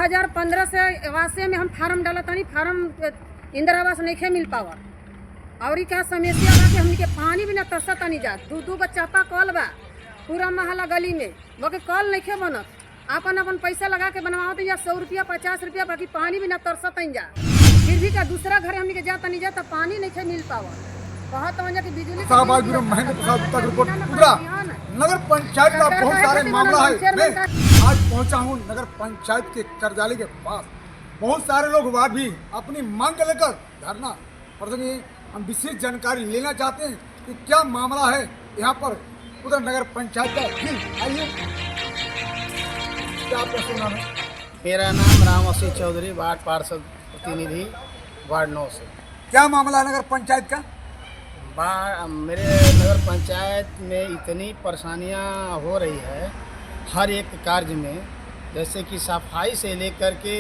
2015 से आवासीय में हम फार्म डाला तानी, फार्म इंदिरा आवास नहीं मिल पावा। और क्या समस्या बा कि हमनी के पानी भी ना तरसत नहीं जा। दू बच्चा कल बा पूरा मोहल्ला गली में, वो के कल नहीं बनत। अपन अपन पैसा लगा के बनवाओ या 100 रुपया 50 रुपया, बाकी पानी भी ना तरसत नहीं जा। फिर भी क्या दूसरा घर हमनी के जाता नहीं जाता, पानी नहीं मिल पावा। बहुत कि बिजली महेंद्र प्रसाद रिपोर्ट पूरा नगर पंचायत का बहुत सारे मामला है। मैं आज पहुंचा हूं नगर पंचायत के कार्यालय के पास। बहुत सारे लोग वहाँ भी अपनी मांग लेकर धरना प्रदर्शन। हम विशेष जानकारी लेना चाहते हैं कि क्या मामला है यहाँ पर उधर नगर पंचायत का। आइए, क्या आपका शुभ नाम है? मेरा नाम राम असीम चौधरी, वार्ड पार्षद प्रतिनिधि, वार्ड 9 से। क्या मामला है नगर पंचायत का? मेरे नगर पंचायत में इतनी परेशानियां हो रही है हर एक कार्य में, जैसे कि सफाई से लेकर के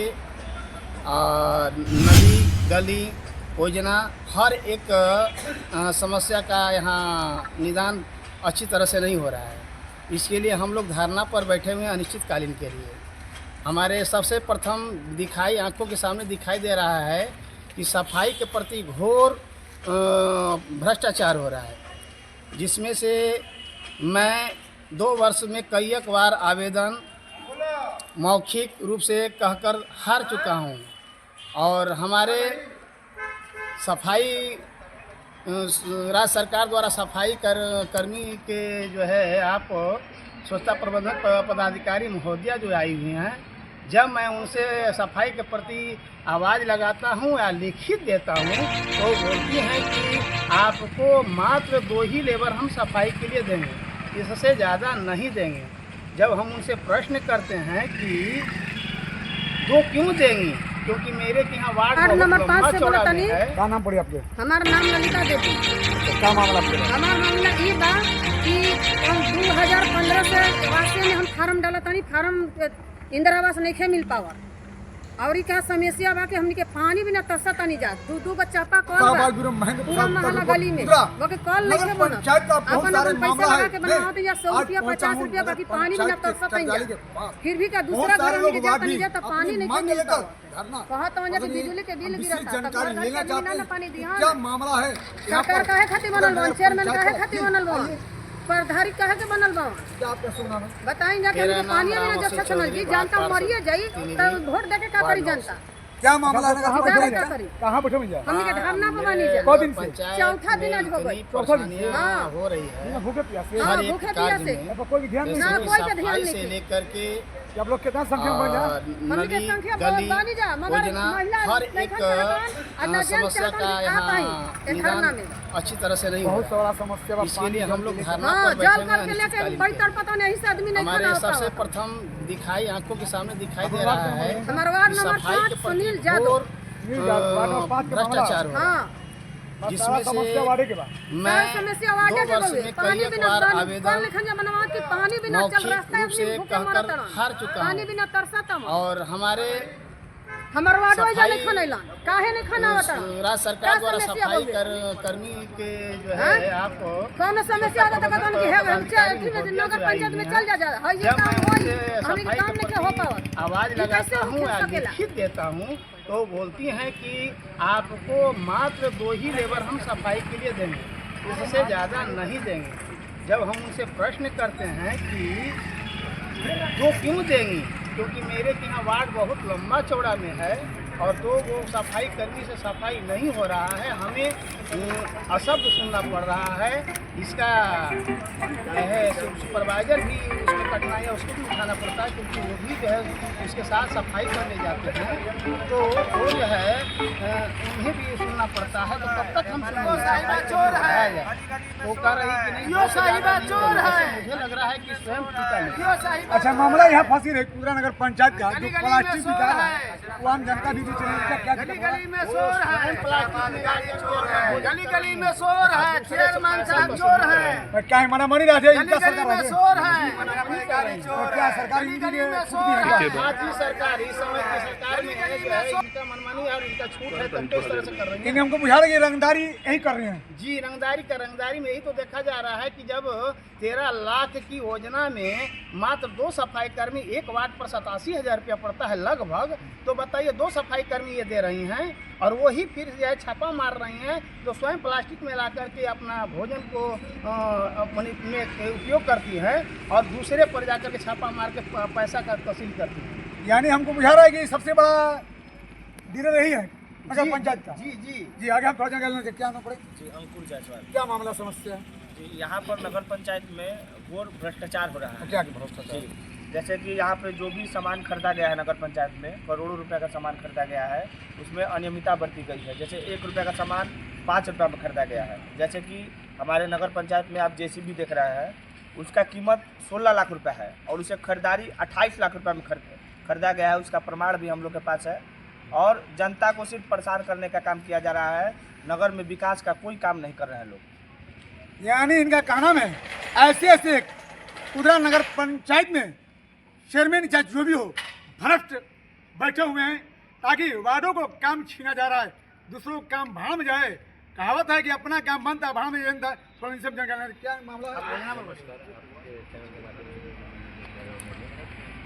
नदी गली योजना, हर एक समस्या का यहाँ निदान अच्छी तरह से नहीं हो रहा है। इसके लिए हम लोग धरना पर बैठे हुए हैं अनिश्चितकालीन के लिए। हमारे सबसे प्रथम आंखों के सामने दिखाई दे रहा है कि सफाई के प्रति घोर भ्रष्टाचार हो रहा है, जिसमें से मैं 2 वर्ष में कई एक बार आवेदन मौखिक रूप से कहकर हार चुका हूं। और हमारे सफाई राज्य सरकार द्वारा सफाई कर्मी के जो है आप स्वच्छता प्रबंधक पदाधिकारी महोदया जो आई हुई हैं, जब मैं उनसे सफाई के प्रति आवाज़ लगाता हूं या लिखित देता हूं तो बोलती हैं कि आपको मात्र 2 ही लेबर हम सफाई के लिए देंगे, इससे ज़्यादा नहीं देंगे। जब हम उनसे प्रश्न करते हैं कि 2 क्यों देंगी, क्योंकि मेरे के यहाँ वार्ड नंबर 5 से बोला तनी। क्या नाम पड़ी आपके? हमारा नाम ललिता देवी। क्या मामला आपके? हमारा मामला ये बा कि हम 2015 से आवासीय में हम फार्म डाला तानी, फार्म इंदिरा आवास नहीं मिल पावा। और क्या समस्या बा कि हमनी के पानी भी ना तरसत नहीं जा। दू बच्चा कल बा पूरा मोहल्ला गली में, वो के कल नहीं बनत। अपन अपन पैसा लगा के बनवाओ या 100 रुपया 50 रुपया, बाकी पानी भी ना तरसत नहीं जा। फिर भी क्या दूसरा घर हमनी के जाता नहीं जाता, पानी नहीं मिल पावा। बहुत कि बिजली के बिल गिरता, पानी दिया। क्या मामला है? सरकार काहे खातिर बनल बा, चेयरमैन काहे खातिर बनल बा, प्रधारी काहे के बनल बा? क्या आपका शुभ नाम है? बताएं जाके हमके पानी में जब तक नजदीक जानता मरिए जाई तो वोट देके का करी जनता? क्या मामला है? कहाँ बैठे में जा? हमनी के धरना पे मानी जा। कौ दिन से? चौथा दिन आज हो गई। हाँ हो रही है भूखे प्यासे। हाँ, भूखे प्यासे। कोई ध्यान नहीं। ना कोई का ध्यान से नहीं। लेकर के आप लोग कितना संख्या में बन जा? हमनी के संख्या बहुत बानी जा, मगर महिला हर एक समस्या का यहाँ निदान अच्छी तरह से नहीं हो बहुत रहा बड़ा समस्या बा। इसके लिए हम लोग धरना हाँ, पर जल बैठे कर के हैं लेके अनिश्चितकालीन बड़ी तड़पता नहीं से आदमी नहीं हमारे खड़ा सबसे होता। प्रथम आंखों के सामने दिखाई दे रहा है हमारा वार्ड नंबर सफाई 5 के प्रति सुनील यादव, भ्रष्टाचार हो रहा है, जिसमें से मैं समस्या 2 वर्ष में कई एक बार आवेदन पानी बिना चल मौखिक रास्ता रूप से कहकर हार चुका पानी हूँ। बिना तरसता। और हमारे हमार वार्ड वाइज सफाई नहीं खाना काहे नहीं खाना होता? राज्य सरकार द्वारा सफाई कर्मी के जो है आप कौन समस्या होता तो कौन की है हम नगर पंचायत में चल जा है ये काम होई हम काम नहीं हो पावा। आवाज लगाता हूँ या लिखित देता हूँ तो बोलती हैं कि आपको मात्र 2 ही लेबर हम सफाई के लिए देंगे, इससे ज़्यादा नहीं देंगे। जब हम उनसे प्रश्न करते हैं कि 2 क्यों देंगी, क्योंकि मेरे के यहाँ वार्ड बहुत लंबा चौड़ा में है और तो वो सफाई कर्मी से सफाई नहीं हो रहा है, हमें अशब्द सुनना पड़ रहा है। इसका है सुपरवाइजर भी उसमें कठिनाइयाँ उसको भी उठाना पड़ता है, क्योंकि वो भी जो है उसके साथ सफाई करने जाते हैं तो वो जो है उन्हें भी सुनना पड़ता है। तो कब तक हम सुनेंगे? वो कह रही कि नहीं मुझे लग रहा है कि स्वयं पीता नहीं। अच्छा, मामला यहाँ फंसी रही पूरा नगर पंचायत का जो प्लास्टिक बिका है, वो आम जनता भी क्या गली में शोर है, गली गली में शोर है, चेयरमैन साहब चोर है, क्या है मना मनी राजे गली गली में शोर है, क्या सरकारी गली में शोर है। हाथी सरकार इस समय की सरकार में है जो है इनका मनमानी है और इनका छूट है, तब तो इस तरह से कर रही है। इन्हें हमको बुझा रहा है कि रंगदारी यही कर रहे हैं। जी, रंगदारी में यही तो देखा जा रहा है कि जब 13 लाख की योजना में मात्र 2 सफाई कर्मी, एक वार्ड पर 87,000 रुपया पड़ता है लगभग, तो बताइए 2 सफाई कर्मी ये दे रही हैं और वही फिर जो है छापा मार रही हैं, जो स्वयं प्लास्टिक में ला करके अपना भोजन को में उपयोग करती है और दूसरे पर जाकर के छापा मार के पैसा का तहसील करती है। यानी हमको बुझा रहा है कि सबसे बड़ा डीलर यही है नगर जी, पंचायत का। जी आगे हम थोड़ा जानकारी क्या नाम पड़े, जी अंकुर जायसवाल। क्या मामला समस्या है? जी यहाँ पर नगर पंचायत में घोर भ्रष्टाचार हो रहा है। क्या भ्रष्टाचार? जी, जैसे कि यहाँ पे जो भी सामान खरीदा गया है नगर पंचायत में, करोड़ों रुपए का सामान खरीदा गया है, उसमें अनियमितता बरती गई है। जैसे 1 रुपये का सामान 5 रुपये में खरीदा गया है। जैसे कि हमारे नगर पंचायत में आप JCB देख रहे हैं, उसका कीमत 16 लाख रुपये है और उसे खरीदारी 28 लाख रुपये में खरीदा गया है। उसका प्रमाण भी हम लोग के पास है और जनता को सिर्फ परेशान करने का काम किया जा रहा है। नगर में विकास का कोई काम नहीं कर रहे हैं लोग। यानी इनका कहना है ऐसे कुदरा नगर पंचायत में चेयरमैन चाहे जो भी हो भ्रष्ट बैठे हुए हैं, ताकि वार्डों को काम छीना जा रहा है, दूसरों को काम भाड़ में जाए। कहावत है कि अपना काम बनता भाड़ में जनता। थोड़ा इनसे जानकारी, क्या मामला है?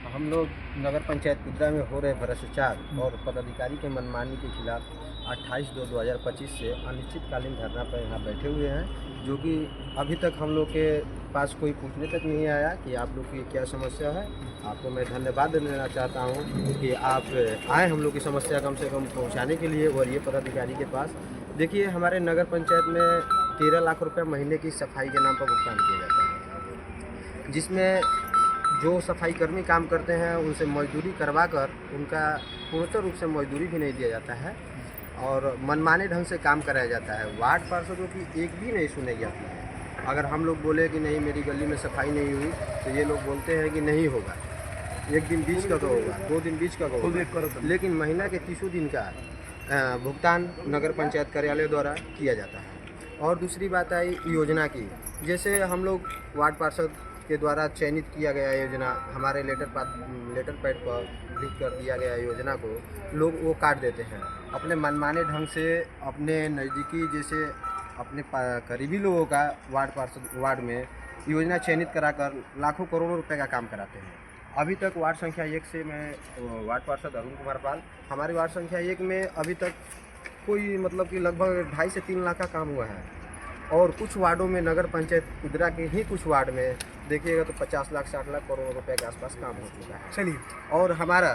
हम लोग नगर पंचायत कुदरा में हो रहे भ्रष्टाचार और पदाधिकारी के मनमानी के खिलाफ 28/2/2025 से अनिश्चितकालीन धरना पर यहाँ बैठे हुए हैं, जो कि अभी तक हम लोग के पास कोई पूछने तक नहीं आया कि आप लोग की क्या समस्या है। आपको मैं धन्यवाद देना चाहता हूँ कि आप आए हम लोग की समस्या कम से कम पहुँचाने के लिए। और ये पदाधिकारी के पास देखिए, हमारे नगर पंचायत में 13 लाख रुपये महीने की सफाई के नाम पर भुगतान किया जाता है, जिसमें जो सफाई कर्मी काम करते हैं उनसे मजदूरी करवा कर उनका पूर्णतः रूप से मजदूरी भी नहीं दिया जाता है और मनमाने ढंग से काम कराया जाता है। वार्ड पार्षदों की एक भी नहीं सुनी जाती है। अगर हम लोग बोले कि नहीं मेरी गली में सफाई नहीं हुई, तो ये लोग बोलते हैं कि नहीं होगा, 1 दिन बीच का तो होगा, 2 दिन बीच का होगा, लेकिन महीना के 30 दिन का भुगतान नगर पंचायत कार्यालय द्वारा किया जाता है। और दूसरी बात आई योजना की, जैसे हम लोग वार्ड पार्षद के द्वारा चयनित किया गया योजना, हमारे लेटर पैड पर लिख कर दिया गया योजना को लोग वो काट देते हैं अपने मनमाने ढंग से। अपने नज़दीकी जैसे अपने करीबी लोगों का वार्ड में योजना चयनित कराकर लाखों करोड़ों रुपए का काम कराते हैं। अभी तक वार्ड संख्या 1 से मैं वार्ड पार्षद अरुण कुमार पाल, हमारे वार्ड संख्या 1 में अभी तक कोई मतलब कि लगभग 2.5 से 3 लाख का काम हुआ है। और कुछ वार्डों में नगर पंचायत कुदरा के ही कुछ वार्ड में देखिएगा तो 50 लाख 60 लाख करोड़ रुपए के आसपास काम हो चुका है। चलिए, और हमारा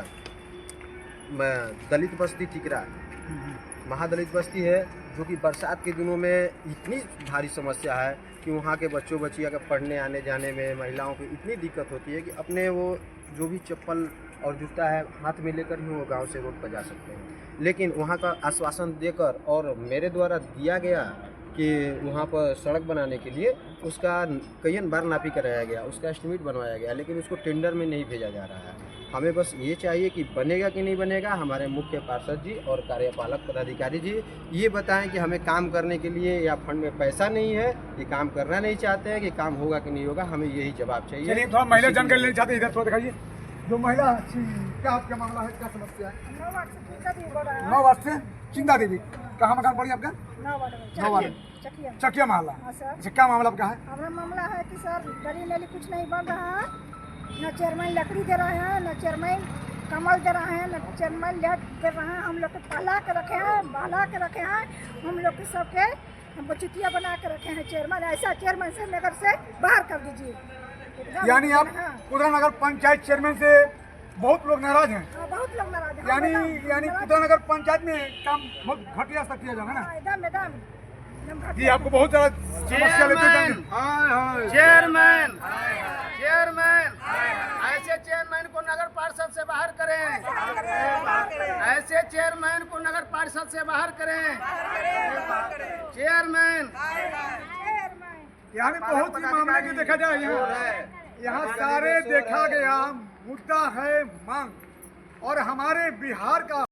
दलित बस्ती टिकरा महादलित बस्ती है, जो कि बरसात के दिनों में इतनी भारी समस्या है कि वहाँ के बच्चों बच्चियाँ के पढ़ने आने जाने में महिलाओं को इतनी दिक्कत होती है कि अपने वो जो भी चप्पल और जूता है हाथ में लेकर ही वो गांव से रोड पर जा सकते हैं। लेकिन वहाँ का आश्वासन देकर और मेरे द्वारा दिया गया कि वहाँ पर सड़क बनाने के लिए उसका कई बार नापी कराया गया, उसका एस्टिमेट बनवाया गया, लेकिन उसको टेंडर में नहीं भेजा जा रहा है। हमें बस ये चाहिए कि बनेगा कि नहीं बनेगा, हमारे मुख्य पार्षद जी और कार्यपालक पदाधिकारी जी ये बताएं कि हमें काम करने के लिए या फंड में पैसा नहीं है, ये काम करना नहीं चाहते हैं, कि काम होगा कि नहीं होगा, हमें यही जवाब चाहिए। चलिए थोड़ा महिला जानकारी लेना चाहते हैं, इधर थोड़ा दिखाइए। जो महिला, क्या आपका मामला है, क्या समस्या है? 9 वार्ड से चिंता देवी, कहाँ मकान पड़ी आपका? 9 वार्ड चकिया मोहल्ला। अच्छा, क्या मामला आपका है? हमारा मामला है कि सर गली नली कुछ नहीं बन रहा है, न चेयरमैन लकड़ी दे रहे हैं, न चेयरमैन कमल दे रहे हैं, न चेयरमैन लेट दे रहे हैं। हम लोग को पहला के रखे हैं, बहला के रखे हैं, हम लोग के सबके बचतिया बना के रखे हैं। चेयरमैन ऐसा चेयरमैन से नगर से बाहर कर दीजिए। यानी आप कुदरा नगर पंचायत चेयरमैन से बहुत लोग नाराज हैं? बहुत लोग नाराज हैं। यानी कुदरा नगर पंचायत में काम बहुत घटिया सा किया जाएगा ना? एकदम जी, आपको बहुत ज़्यादा समस्या लेते हैं। चेयरमैन ऐसे चेयरमैन को नगर पार्षद से बाहर करें, ऐसे चेयरमैन को नगर पार्षद से बाहर करें। चेयरमैन यानी बहुत ही मामले की देखा जाए, यहाँ सारे देखा गया मुद्दा है मांग, और हमारे बिहार का